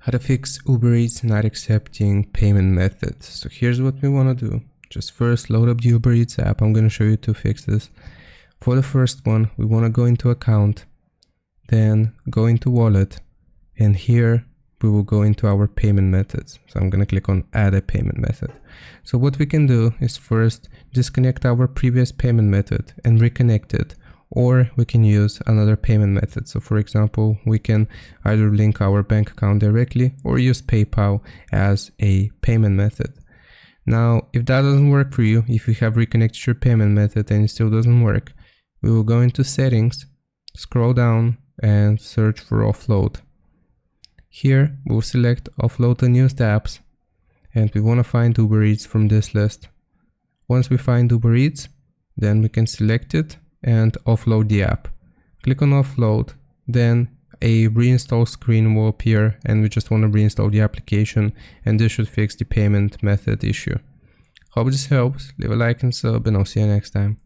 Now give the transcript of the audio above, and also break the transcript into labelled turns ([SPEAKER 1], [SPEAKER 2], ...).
[SPEAKER 1] How to fix Uber Eats not accepting payment methods. So here's what we want to do. Just first load up the Uber Eats app. I'm going to show you two fixes. For the first one, we want to go into account, then go into wallet, and here we will go into our payment methods. So I'm going to click on add a payment method. So what we can do is first disconnect our previous payment method and reconnect it, or we can use another payment method. So for example, we can either link our bank account directly or use PayPal as a payment method. Now, if that doesn't work for you, if you have reconnected your payment method and it still doesn't work, we will go into settings, scroll down and search for offload. Here we'll select offload unused apps and we want to find Uber Eats from this list. Once we find Uber Eats, then we can select it and offload the app. Click on offload, then a reinstall screen will appear and we just want to reinstall the application, and this should fix the payment method issue. Hope this helps. Leave a like and sub, and I'll see you next time.